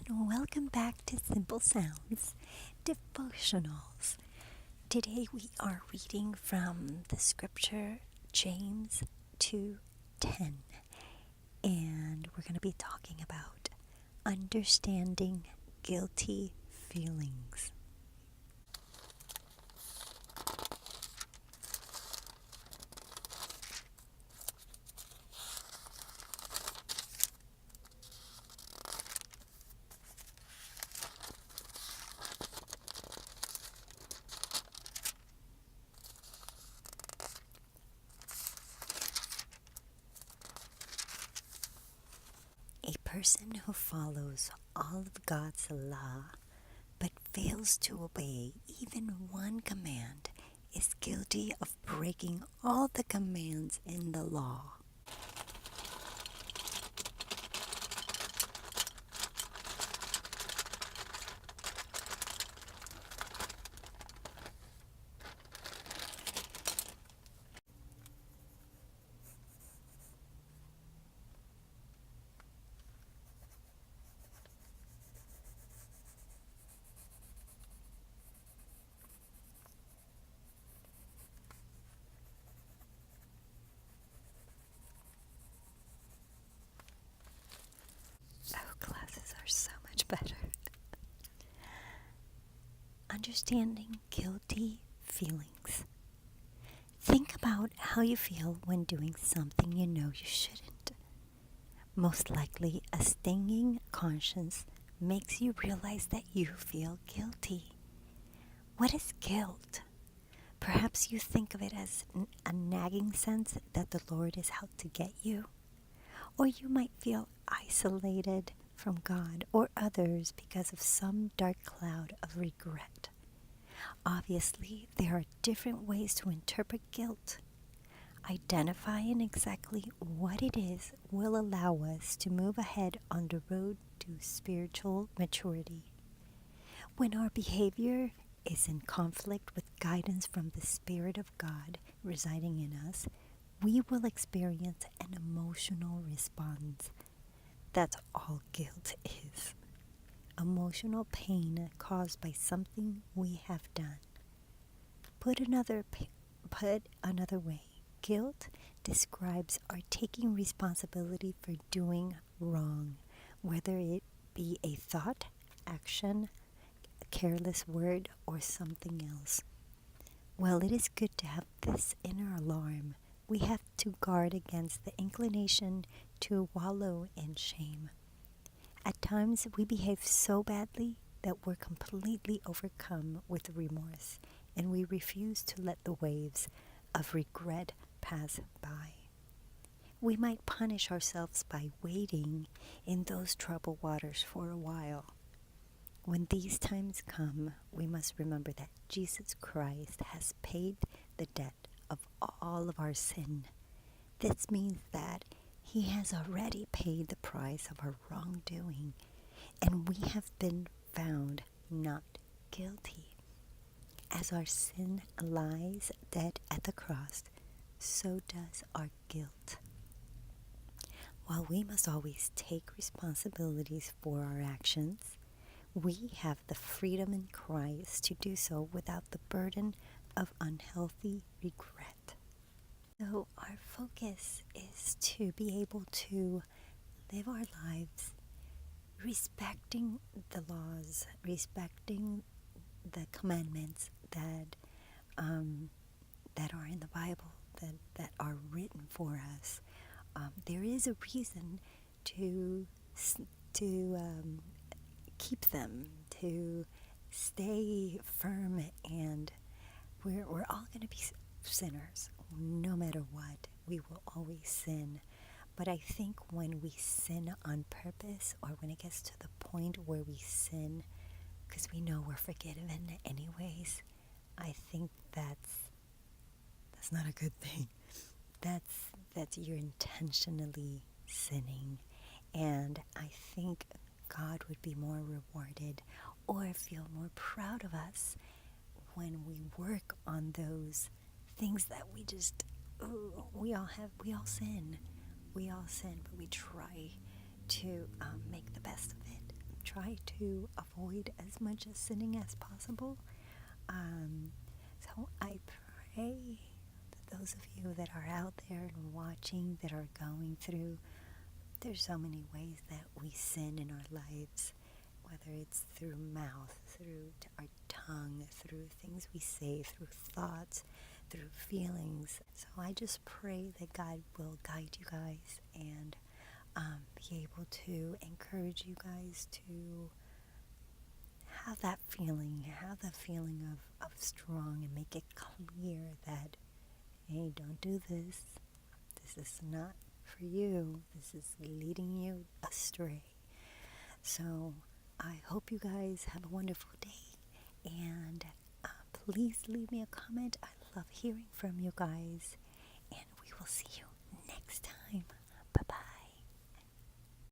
and welcome back to Simple Sounds Devotionals. Today we are reading from the scripture James 2:10, and we're going to be talking about understanding guilty feelings. A person who follows all of God's law but fails to obey even one command is guilty of breaking all the commands in the law. Oh, classes are so much better. Understanding guilty feelings. Think about how you feel when doing something you know you shouldn't. Most likely, a stinging conscience makes you realize that you feel guilty. What is guilt? Perhaps you think of it as a nagging sense that the Lord is out to get you. Or you might feel isolated from God or others because of some dark cloud of regret. Obviously, there are different ways to interpret guilt. Identifying exactly what it is will allow us to move ahead on the road to spiritual maturity. When our behavior is in conflict with guidance from the Spirit of God residing in us, we will experience an emotional response. That's all guilt is. Emotional pain caused by something we have done. Put another way, guilt describes our taking responsibility for doing wrong, whether it be a thought, action, a careless word, or something else. While it is good to have this inner alarm, we have to guard against the inclination to wallow in shame. At times, we behave so badly that we're completely overcome with remorse, and we refuse to let the waves of regret pass by. We might punish ourselves by wading in those troubled waters for a while. When these times come, we must remember that Jesus Christ has paid the debt of all of our sin. This means that He has already paid the price of our wrongdoing, and we have been found not guilty. As our sin lies dead at the cross, so does our guilt. While we must always take responsibilities for our actions, we have the freedom in Christ to do so without the burden of unhealthy regret. So our focus is to be able to live our lives respecting the laws, respecting the commandments that are in the Bible, that are written for us. There is a reason to keep them, to stay firm, and we're all going to be sinners. No matter what, we will always sin. But I think when we sin on purpose, or when it gets to the point where we sin because we know we're forgiven anyways, I think that's not a good thing. That's you're intentionally sinning, and I think God would be more rewarded or feel more proud of us when we work on those things that we all sin, but we try to make the best of it, try to avoid as much sinning as possible. So I pray that those of you that are out there and watching, that are going through, there's so many ways that we sin in our lives, whether it's through mouth, through our tongue, through things we say, through thoughts, through feelings. So I just pray that God will guide you guys and be able to encourage you guys to have that feeling of strong, and make it clear that, hey, don't do this. This is not for you. This is leading you astray. So I hope you guys have a wonderful day, and please leave me a comment. I love hearing from you guys, and we will see you next time. Bye-bye.